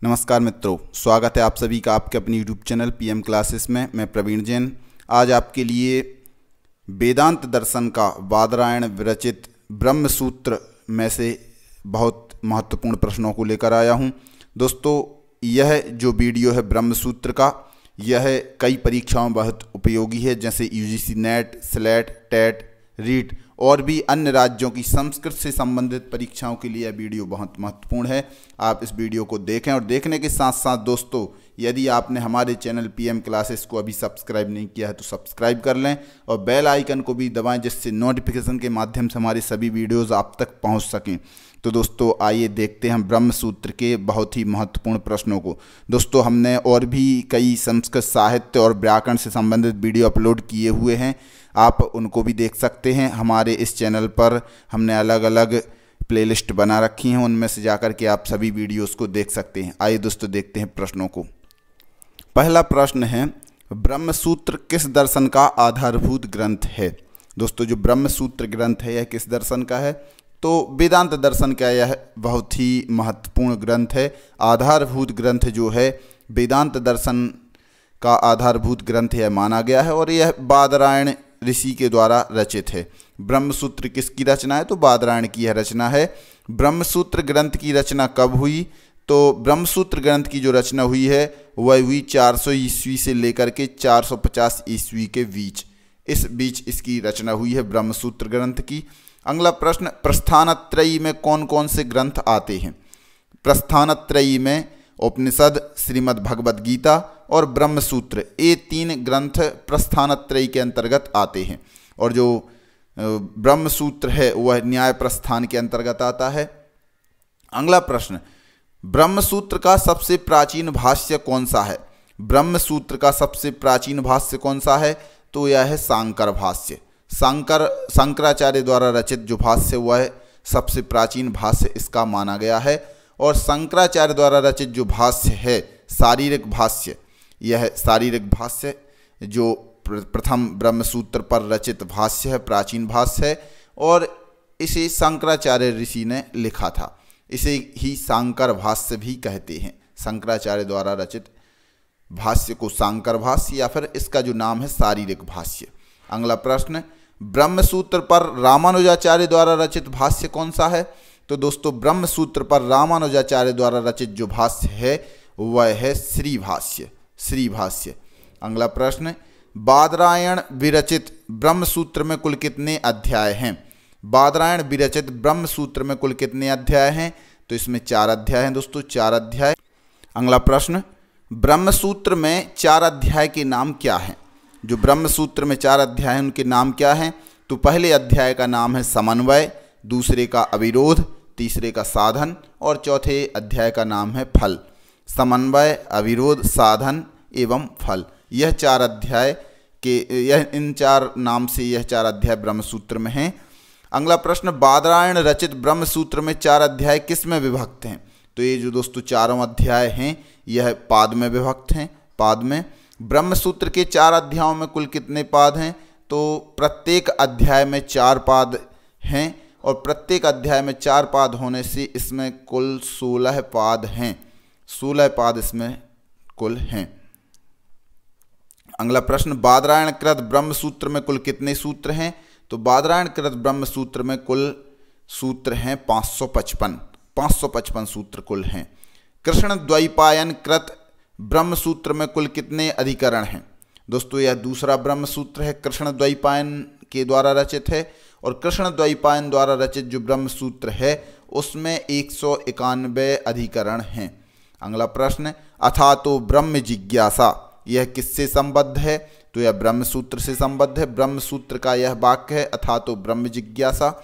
नमस्कार मित्रों, स्वागत है आप सभी का आपके अपनी यूट्यूब चैनल पीएम क्लासेस में। मैं प्रवीण जैन आज आपके लिए वेदांत दर्शन का बादरायण विरचित ब्रह्म सूत्र में से बहुत महत्वपूर्ण प्रश्नों को लेकर आया हूं। दोस्तों, यह जो वीडियो है ब्रह्म सूत्र का, यह कई परीक्षाओं में बहुत उपयोगी है, जैसे UGC NET, SLET, TET, REET और भी अन्य राज्यों की संस्कृत से संबंधित परीक्षाओं के लिए यह वीडियो बहुत महत्वपूर्ण है। आप इस वीडियो को देखें और देखने के साथ साथ दोस्तों, यदि आपने हमारे चैनल पीएम क्लासेस को अभी सब्सक्राइब नहीं किया है तो सब्सक्राइब कर लें और बेल आइकन को भी दबाएं, जिससे नोटिफिकेशन के माध्यम से हमारे सभी वीडियोज़ आप तक पहुँच सकें। तो दोस्तों, आइए देखते हैं हम ब्रह्म सूत्र के बहुत ही महत्वपूर्ण प्रश्नों को। दोस्तों, हमने और भी कई संस्कृत साहित्य और व्याकरण से संबंधित वीडियो अपलोड किए हुए हैं, आप उनको भी देख सकते हैं। हमारे इस चैनल पर हमने अलग अलग प्लेलिस्ट बना रखी हैं, उनमें से जाकर के आप सभी वीडियोस को देख सकते हैं। आइए दोस्तों, देखते हैं प्रश्नों को। पहला प्रश्न है, ब्रह्म सूत्र किस दर्शन का आधारभूत ग्रंथ है? दोस्तों, जो ब्रह्म सूत्र ग्रंथ है यह किस दर्शन का है? तो वेदांत दर्शन का यह बहुत ही महत्वपूर्ण ग्रंथ है। आधारभूत ग्रंथ जो है वेदांत दर्शन का आधारभूत ग्रंथ यह माना गया है और यह बादरायण ऋषि के द्वारा रचित है। ब्रह्मसूत्र किसकी रचना है? तो बादरायण की यह रचना है। ब्रह्मसूत्र ग्रंथ की रचना कब हुई? तो ब्रह्मसूत्र ग्रंथ की जो रचना हुई है वह हुई 400 ईस्वी से लेकर के 450 ईस्वी के बीच, इस बीच इसकी रचना हुई है ब्रह्मसूत्र ग्रंथ की। अगला प्रश्न, प्रस्थानत्रयी में कौन कौन से ग्रंथ आते हैं? प्रस्थानत्रयी में उपनिषद, श्रीमद् भगवद गीता और ब्रह्म सूत्र, ये तीन ग्रंथ प्रस्थानत्रयी के अंतर्गत आते हैं। और जो ब्रह्म सूत्र है वह न्याय प्रस्थान के अंतर्गत आता है। अगला प्रश्न, ब्रह्म सूत्र का सबसे प्राचीन भाष्य कौन सा है? ब्रह्म सूत्र का सबसे प्राचीन भाष्य कौन सा है? तो यह है शांकर भाष्य। शंकराचार्य द्वारा रचित जो भाष्य वह है सबसे प्राचीन भाष्य इसका माना गया है। और शंकराचार्य द्वारा रचित जो भाष्य है शारीरिक भाष्य, यह शारीरिक भाष्य जो प्रथम ब्रह्मसूत्र पर रचित भाष्य है, प्राचीन भाष्य है और इसे शंकराचार्य ऋषि ने लिखा था। इसे ही शांकर भाष्य भी कहते हैं। शंकराचार्य द्वारा रचित भाष्य को शांकर भाष्य या फिर इसका जो नाम है शारीरिक भाष्य। अगला प्रश्न, ब्रह्मसूत्र पर रामानुजाचार्य द्वारा रचित भाष्य कौन सा है? तो दोस्तों, ब्रह्मसूत्र पर रामानुजाचार्य द्वारा रचित जो भाष्य है वह है श्री भाष्य, श्री भाष्य। अगला प्रश्न, बादरायण विरचित ब्रह्मसूत्र में कुल कितने अध्याय हैं? बादरायण विरचित ब्रह्मसूत्र में कुल कितने अध्याय हैं? तो इसमें 4 अध्याय हैं दोस्तों, 4 अध्याय। अगला प्रश्न, ब्रह्मसूत्र में 4 अध्याय के नाम क्या हैं? जो ब्रह्मसूत्र में 4 अध्याय हैं उनके नाम क्या हैं? तो पहले अध्याय का नाम है समन्वय, दूसरे का अविरोध, तीसरे का साधन और चौथे अध्याय का नाम है फल। समन्वय, अविरोध, साधन एवं फल, यह 4 अध्याय के इन 4 नाम से यह 4 अध्याय ब्रह्मसूत्र में हैं। अगला प्रश्न, बादरायण रचित ब्रह्मसूत्र में 4 अध्याय किस में विभक्त हैं? तो ये जो दोस्तों चारों अध्याय हैं यह पाद में विभक्त हैं, पाद में। ब्रह्मसूत्र के 4 अध्यायों में कुल कितने पाद हैं? तो प्रत्येक अध्याय में 4 पाद हैं और प्रत्येक अध्याय में 4 पाद होने से इसमें कुल 16 पाद हैं, 16 पाद इसमें कुल हैं। अगला प्रश्न, बादरायण कृत ब्रह्मसूत्र में कुल कितने सूत्र हैं? तो बादरायण कृत ब्रह्मसूत्र में कुल सूत्र हैं 555 सूत्र कुल हैं। कृष्ण द्वैपायन कृत ब्रह्मसूत्र में कुल कितने अधिकरण हैं? दोस्तों, यह दूसरा ब्रह्मसूत्र है, कृष्ण द्वैपायन के द्वारा रचित है और कृष्ण द्वैपायन द्वारा रचित जो ब्रह्मसूत्र है उसमें 191 अधिकरण हैं। अगला प्रश्न, अथा तो ब्रह्म जिज्ञासा, यह किससे संबद्ध है? तो यह ब्रह्मसूत्र से संबद्ध है। ब्रह्मसूत्र का यह वाक्य है, अथा तो ब्रह्म जिज्ञासा।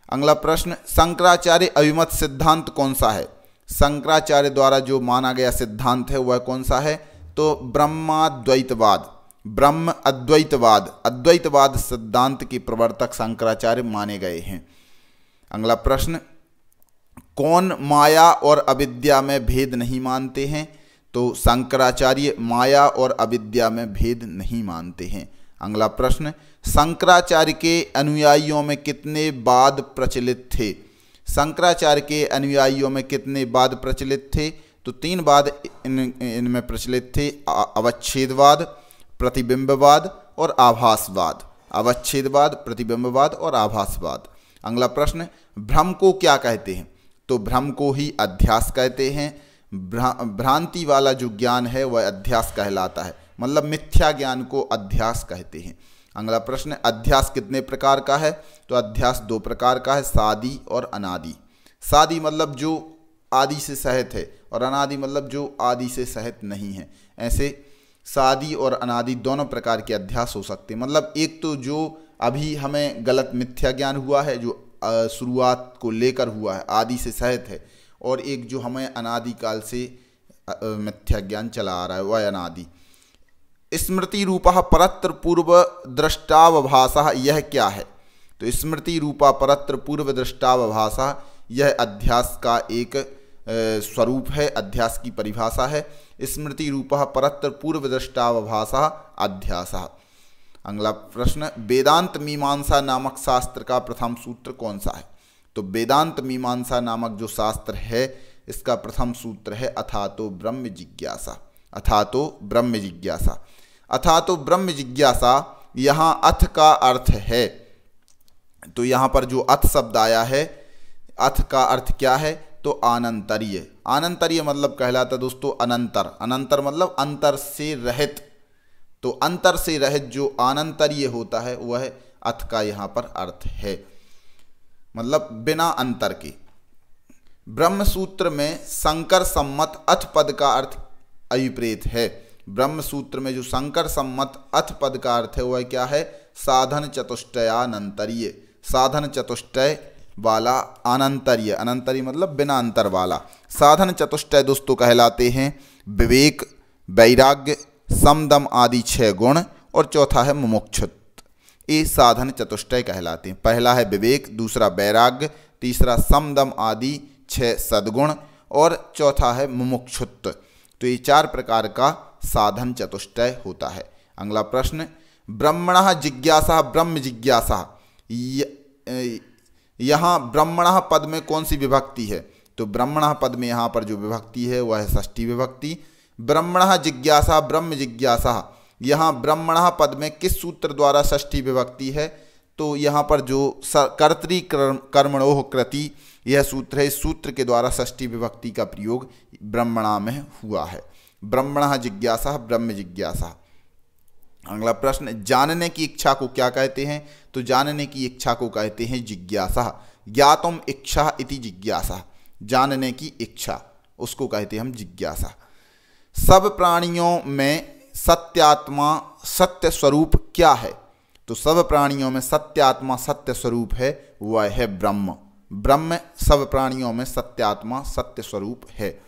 अगला प्रश्न, शंकराचार्य अभिमत सिद्धांत कौन सा है? शंकराचार्य द्वारा जो माना गया सिद्धांत है वह कौन सा है? तो ब्रह्माद्वैतवाद, ब्रह्म अद्वैतवाद, अद्वैतवाद सिद्धांत के प्रवर्तक शंकराचार्य माने गए हैं। अगला प्रश्न, कौन माया और अविद्या में भेद नहीं मानते हैं? तो शंकराचार्य माया और अविद्या में भेद नहीं मानते हैं। अगला प्रश्न, शंकराचार्य के अनुयायियों में कितने वाद प्रचलित थे? शंकराचार्य के अनुयायियों में कितने वाद प्रचलित थे? तो 3 वाद इनमें प्रचलित थे, अवच्छेदवाद, प्रतिबिंबवाद और आभासवाद। अवच्छेदवाद, प्रतिबिंबवाद और आभासवाद। अगला प्रश्न, भ्रम को क्या कहते हैं? तो भ्रम को ही अध्यास कहते हैं। भ्रांति वाला जो ज्ञान है वह अध्यास कहलाता है, मतलब मिथ्या ज्ञान को अध्यास कहते हैं। अगला प्रश्न, अध्यास कितने प्रकार का है? तो अध्यास 2 प्रकार का है, सादी और अनादि। सादी मतलब जो आदि से सहित है, और अनादि मतलब जो आदि से सहित नहीं है। ऐसे सादी और अनादि दोनों प्रकार के अध्यास हो सकते हैं। मतलब एक तो जो अभी हमें गलत मिथ्या ज्ञान हुआ है, जो शुरुआत को लेकर हुआ है, आदि से सहित है, और एक जो हमें अनादिकाल से मिथ्या ज्ञान चला आ रहा है, वह अनादि। स्मृति रूपः परत्र पूर्व दृष्टावभासः, यह क्या है? तो स्मृति रूपा परत्र पूर्व दृष्टावभासः, यह अध्यास का एक स्वरूप है, अध्यास की परिभाषा है। स्मृति रूपः परत्र पूर्व दृष्टावभासः अध्यासः। अगला प्रश्न, वेदांत मीमांसा नामक शास्त्र का प्रथम सूत्र कौन सा है? तो वेदांत मीमांसा नामक जो शास्त्र है, इसका प्रथम सूत्र है अथातो ब्रह्म जिज्ञासा। अथातो ब्रह्म जिज्ञासा। अथातो ब्रह्म जिज्ञासा, यहाँ अथ का अर्थ है, तो यहाँ पर जो अथ शब्द आया है, अथ का अर्थ क्या है? तो अनंतरीय। अनंतरीय मतलब कहलाता दोस्तों अनंतर। अनंतर मतलब अंतर से रहित। तो अंतर से रहित जो अनंतरीय होता है वह अथ का यहाँ पर अर्थ है, मतलब बिना अंतर के। ब्रह्म सूत्र में शंकर सम्मत अथ पद का अर्थ अभिप्रेत है। ब्रह्म सूत्र में जो शंकर सम्मत अथ पद का अर्थ है वह क्या है? साधन चतुष्टयानंतरीय। साधन चतुष्टय वाला अनंतरीय। अनंतरीय मतलब बिना अंतर वाला। साधन चतुष्टय दोस्तों कहलाते हैं विवेक, वैराग्य, समदम आदि 6 गुण, और चौथा है मुमुक्षुत्व। ये साधन चतुष्टय कहलाते हैं। पहला है विवेक, दूसरा वैराग्य, तीसरा समदम आदि 6 सद्गुण, और चौथा है मुमुक्षुत्व। तो ये 4 प्रकार का साधन चतुष्टय होता है। अगला प्रश्न, ब्रह्मणः जिज्ञासा ब्रह्म जिज्ञासा, यहाँ ब्रह्मणः पद में कौन सी विभक्ति है? तो ब्रह्मणः पद में यहाँ पर जो विभक्ति है वह है षष्ठी विभक्ति। ब्रह्मणः जिज्ञासा ब्रह्म जिज्ञासा, यहाँ ब्रह्मणः पद में किस सूत्र द्वारा षष्ठी विभक्ति है? तो यहाँ पर जो कर्तरी कर्मणोः कृति यह सूत्र है, इस सूत्र के द्वारा षष्ठी विभक्ति का प्रयोग ब्रह्मणा में हुआ है। ब्रह्मणः जिज्ञासा ब्रह्म जिज्ञासा। अगला प्रश्न, जानने की इच्छा को क्या कहते हैं? तो जानने की इच्छा को कहते हैं जिज्ञासा। ज्ञातुम इच्छा इति जिज्ञासा। जानने की इच्छा, उसको कहते हैं हम जिज्ञासा। सब प्राणियों में सत्यात्मा सत्य स्वरूप क्या है? तो सब प्राणियों में सत्यात्मा सत्य स्वरूप है, वह है ब्रह्म। ब्रह्म सब प्राणियों में सत्यात्मा सत्य स्वरूप है।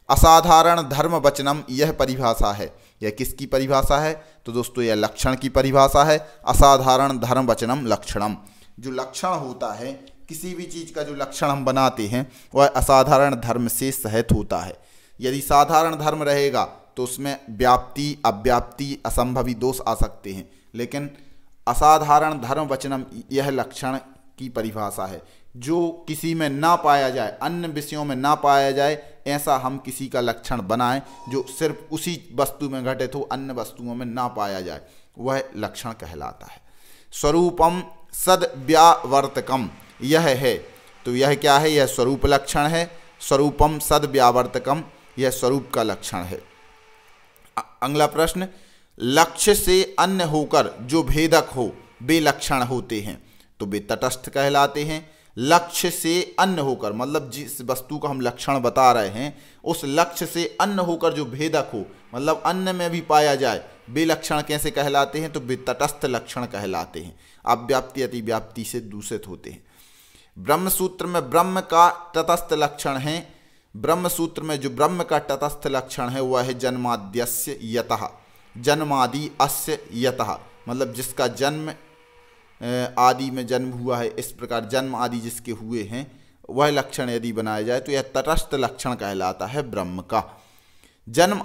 असाधारण धर्म वचनम, यह परिभाषा है। यह किसकी परिभाषा है? तो दोस्तों यह लक्षण की परिभाषा है। असाधारण धर्म वचनम लक्षणम, जो लक्षण होता है, किसी भी चीज़ का जो लक्षण हम बनाते हैं वह असाधारण धर्म से सहित होता है। यदि साधारण धर्म रहेगा तो उसमें व्याप्ति, अव्याप्ति, असंभवी दोष आ सकते हैं, लेकिन असाधारण धर्म वचनम यह लक्षण की परिभाषा है। जो किसी में ना पाया जाए, अन्य विषयों में ना पाया जाए, ऐसा हम किसी का लक्षण बनाएं जो सिर्फ उसी वस्तु में घटित हो, अन्य वस्तुओं में ना पाया जाए, वह लक्षण कहलाता है। स्वरूपम सद्व्यावर्तकम, यह है, तो यह क्या है? यह स्वरूप लक्षण है। स्वरूपम सद्व्यावर्तकम, यह स्वरूप का लक्षण है। अगला प्रश्न, लक्ष्य से अन्य होकर जो भेदक हो वे लक्षण होते हैं, तो वे तटस्थ कहलाते हैं। लक्ष्य से अन्य होकर मतलब जिस वस्तु का हम लक्षण बता रहे हैं उस लक्ष्य से अन्य होकर जो भेदक हो, मतलब अन्य में भी पाया जाए, वे लक्षण कैसे कहलाते हैं? तो वे तटस्थ लक्षण कहलाते हैं। अव्याप्ति अतिव्याप्ति से दूषित होते हैं। ब्रह्म सूत्र में ब्रह्म का तटस्थ लक्षण है। ब्रह्म सूत्र में जो ब्रह्म का तटस्थ लक्षण है वह है जन्माद्यस्य यतः। जन्मादि अस्य यतः, मतलब जिसका जन्म आदि में जन्म हुआ है, इस प्रकार जन्म आदि जिसके हुए हैं वह लक्षण यदि बनाया जाए तो यह तटस्थ लक्षण कहलाता है ब्रह्म का। जन्म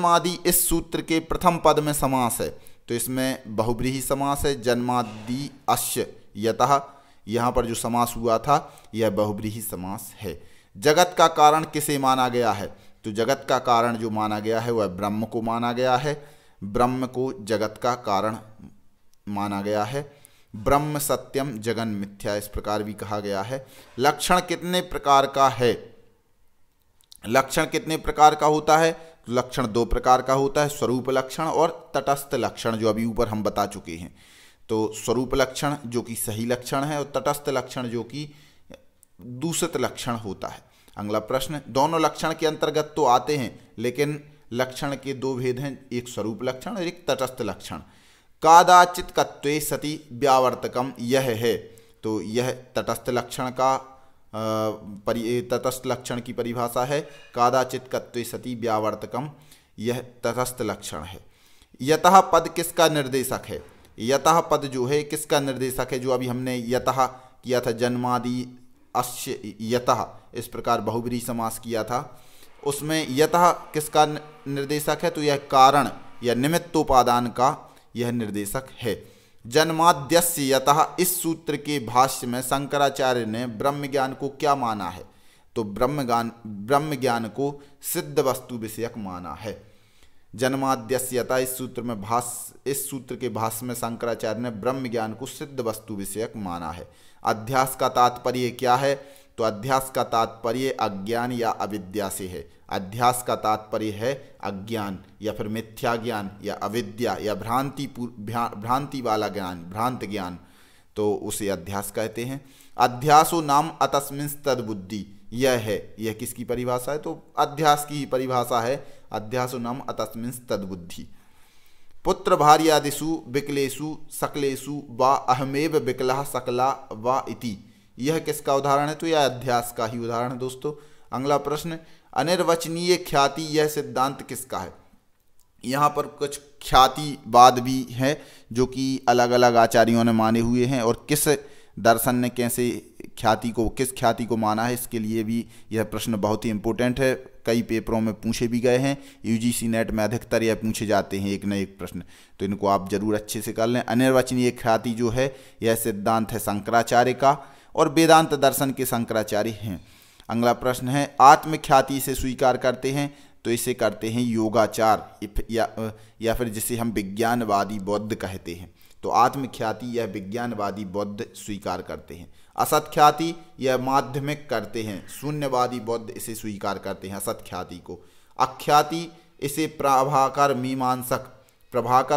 आदि इस सूत्र के प्रथम पद में समास है, तो इसमें बहुब्रीहि समास है। जन्मादि अस्य यतः, यहाँ पर जो समास हुआ था यह बहुब्रीहि समास है। जगत का कारण किसे माना गया है? तो जगत का कारण जो माना गया है वह ब्रह्म को माना गया है। ब्रह्म को जगत का कारण माना गया है। ब्रह्म सत्यम जगन मिथ्या, इस प्रकार भी कहा गया है। लक्षण कितने प्रकार का है? लक्षण कितने प्रकार का होता है? तो लक्षण 2 प्रकार का होता है, स्वरूप लक्षण और तटस्थ लक्षण, जो अभी ऊपर हम बता चुके हैं। तो स्वरूप लक्षण जो कि सही लक्षण है और तटस्थ लक्षण जो कि दूषित लक्षण होता है। अगला प्रश्न, दोनों लक्षण के अंतर्गत तो आते हैं, लेकिन लक्षण के 2 भेद हैं, एक स्वरूप लक्षण और एक तटस्थ लक्षण। कादाचित कत्वे सति व्यावर्तकम यह है, तो यह तटस्थ लक्षण का तटस्थ लक्षण की परिभाषा है। कादाचित कत्वे सति व्यावर्तकम, यह तटस्थ लक्षण है। यतः पद किसका निर्देशक है? यतः पद जो है किसका निर्देशक है? जो अभी हमने यतः किया था, जन्मादि अस्य यतः, इस प्रकार बहुब्रीहि समास किया था, उसमें यतः किसका निर्देशक है? तो यह कारण या निमित्तोपादान का यह निर्देशक है। जन्माद्यस्य यतः, इस सूत्र के भाष्य में शंकराचार्य ने ब्रह्म ज्ञान को क्या माना है? तो ब्रह्म ज्ञान को सिद्ध वस्तु विषयक माना है। जन्माद्यस्य यतः, इस सूत्र के भाष्य में शंकराचार्य ने ब्रह्म ज्ञान को सिद्ध वस्तु विषयक माना है। अध्यास का तात्पर्य क्या है? तो अध्यास का तात्पर्य अज्ञान या अविद्या से है। अध्यास का तात्पर्य है अज्ञान या फिर मिथ्या ज्ञान या अविद्या या भ्रांति वाला ज्ञान, भ्रांत ज्ञान, तो उसे अध्यास कहते हैं। अध्यासो नाम अतस्मिन् तद्बुद्धि, यह है, यह किसकी परिभाषा है? तो अध्यास की ही परिभाषा है। अध्यासो नाम अतस्मिन् तद्बुद्धि। पुत्र भार्यादिषु विकलेषु सकलेषु वा अहमेव विकलः सकला वा इति, यह किसका उदाहरण है? तो यह अध्यास का ही उदाहरण है दोस्तों। अगला प्रश्न, अनिर्वचनीय ख्याति, यह सिद्धांत किसका है? यहाँ पर कुछ ख्यातिवाद भी है जो कि अलग अलग आचार्यों ने माने हुए हैं, और किस दर्शन ने कैसे किस ख्याति को माना है, इसके लिए भी यह प्रश्न बहुत ही इंपॉर्टेंट है। कई पेपरों में पूछे भी गए हैं, यूजीसी नेट में अधिकतर यह पूछे जाते हैं एक न एक प्रश्न, तो इनको आप जरूर अच्छे से कर लें। अनिर्वचनीय ख्याति जो है यह सिद्धांत है शंकराचार्य का, और वेदांत दर्शन के शंकराचार्य हैं। अगला प्रश्न है, आत्मख्याति से स्वीकार करते हैं, तो इसे करते हैं योगाचार या फिर जिसे हम विज्ञानवादी बौद्ध कहते हैं। तो आत्मख्याति यह विज्ञानवादी बौद्ध स्वीकार करते हैं। असत्ख्याति यह माध्यमिक करते हैं, शून्यवादी बौद्ध इसे स्वीकार करते हैं असत ख्याति को। अख्याति इसे प्रभाकर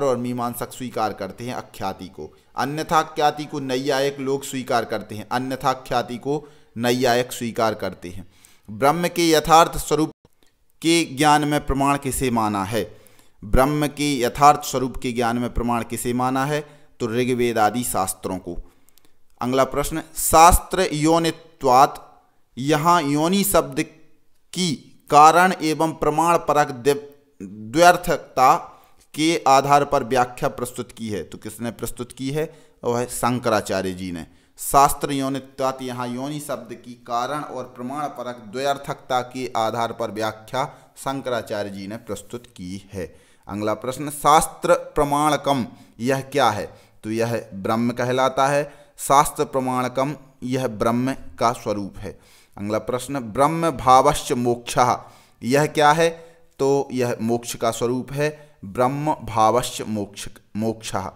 और मीमांसक स्वीकार करते हैं अख्याति को। अन्यथा ख्याति को नैयायिक लोग स्वीकार करते हैं, अन्यथा ख्याति को नैयायिक स्वीकार करते हैं। ब्रह्म के यथार्थ स्वरूप के ज्ञान में प्रमाण किसे माना है? ब्रह्म के यथार्थ स्वरूप के ज्ञान में प्रमाण किसे माना है? तो ऋग्वेद आदि शास्त्रों को। अगला प्रश्न, शास्त्र योनित्वात्, यहाँ योनि शब्द की कारण एवं प्रमाण परक द्व्यर्थकता के आधार पर व्याख्या प्रस्तुत की है। तो किसने प्रस्तुत की है? वह शंकराचार्य जी ने। शास्त्र योनित्वात्, यहाँ योनि शब्द की कारण और प्रमाण परक द्व्यर्थकता के आधार पर व्याख्या शंकराचार्य जी ने प्रस्तुत की है। अगला प्रश्न, शास्त्र प्रमाणकम यह क्या है? तो यह ब्रह्म कहलाता है। शास्त्र प्रमाणकम यह ब्रह्म का स्वरूप है। अगला प्रश्न, ब्रह्म भावश्च मोक्षः यह क्या है? तो यह मोक्ष का स्वरूप है। ब्रह्म भावश्च मोक्षः।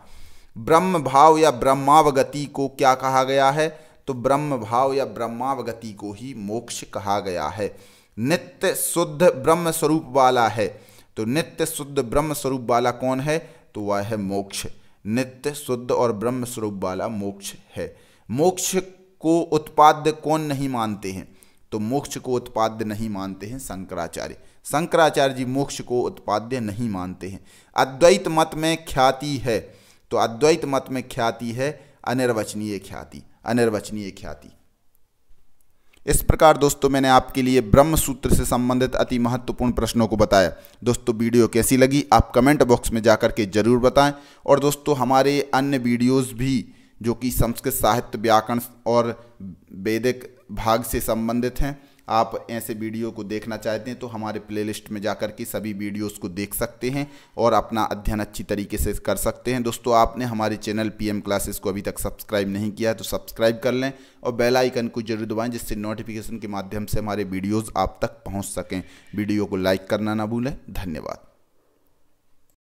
ब्रह्म भाव या ब्रह्मावगति को क्या कहा गया है? तो ब्रह्म भाव या ब्रह्मावगति को ही मोक्ष कहा गया है। नित्य शुद्ध ब्रह्म स्वरूप वाला है। तो नित्य शुद्ध ब्रह्म स्वरूप वाला कौन है? तो वह है मोक्ष। नित्य शुद्ध और ब्रह्म स्वरूप वाला मोक्ष है। मोक्ष को उत्पाद्य कौन नहीं मानते हैं? तो मोक्ष को उत्पाद्य नहीं मानते हैं शंकराचार्य। शंकराचार्य जी मोक्ष को उत्पाद्य नहीं मानते हैं। अद्वैत मत में ख्याति है, तो अद्वैत मत में ख्याति है अनिर्वचनीय ख्याति, अनिर्वचनीय ख्याति। इस प्रकार दोस्तों मैंने आपके लिए ब्रह्म सूत्र से संबंधित अति महत्वपूर्ण प्रश्नों को बताया। दोस्तों वीडियो कैसी लगी आप कमेंट बॉक्स में जाकर के जरूर बताएं। और दोस्तों हमारे अन्य वीडियोस भी जो कि संस्कृत साहित्य व्याकरण और वैदिक भाग से संबंधित हैं, आप ऐसे वीडियो को देखना चाहते हैं तो हमारे प्लेलिस्ट में जाकर के सभी वीडियोस को देख सकते हैं और अपना अध्ययन अच्छी तरीके से कर सकते हैं। दोस्तों, आपने हमारे चैनल पीएम क्लासेस को अभी तक सब्सक्राइब नहीं किया है तो सब्सक्राइब कर लें और बेल आइकन को जरूर दबाएं, जिससे नोटिफिकेशन के माध्यम से हमारे वीडियोज़ आप तक पहुँच सकें। वीडियो को लाइक करना ना भूलें। धन्यवाद।